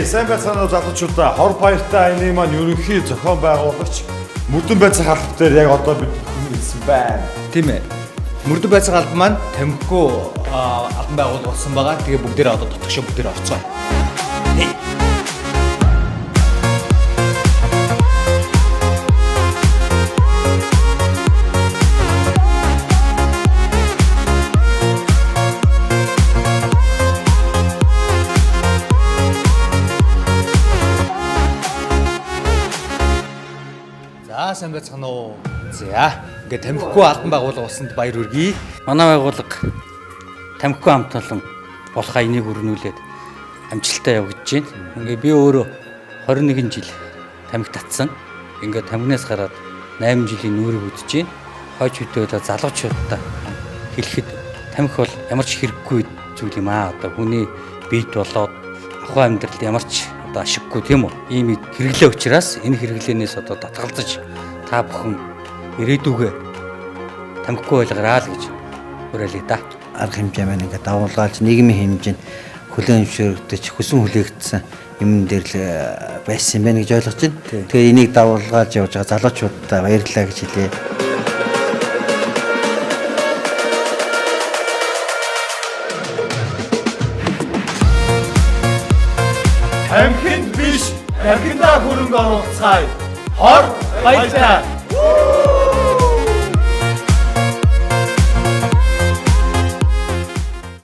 Сайн байцгаана уу залуучуудаа. Хор баяртай аяны маань ерөнхий зохион байгуулагч Мөрдөн байцаах албан дээр яг одоо бид хэлсэн байна. Тийм ээ. Мөрдөн байцаах албан маань тамхигүй албан байгуулалт болсон байгаа. Тэгээ бүгдээрээ одоо дотгошоо бүгдээрээ орцгоо. Сайн байцгаана уу. За, ингээд тамхигүй албан байгуулалт болсонд баяр хүргэе. Манай байгууллага тамхигүй хамт олон болох аяныг өрнүүлээд амжилттай явагдаж байна. Ингээд би өөрөө 21 жил тамхи татсан. Ингээд тамхинаас гараад 8 жилийн нүүрийг үдэж байна. Хойч үедээ залуучуудаа хэлэхэд тамхи бол ямар ч хэрэггүй зүйл юм аа. Одоо хүний биед болоод ахуй амьдралд ямар ч одоо ашиггүй тийм үү? Ийм хэрэглээ учраас энэ хэрэглээнээс одоо татгалзаж та бүхэн ирээдүгөө тамхигүй байлгараа л гэж уриалъя да. Арга хэмжээ маань ингээд давуулгаалж нийгмийн хэмжээнд хүлээн зөвшөөрөгдөж хүсэн хүлээгдсэн юм дээр л байсан юм байна гэж ойлгож байна. Тэгээ энийг давуулгаалж явж байгаа залуучуудаа баярлалаа гэж хэлье. Тамхинд биш, тамхиндаа хөрөнгө оруулцгаая. Хор баяртай.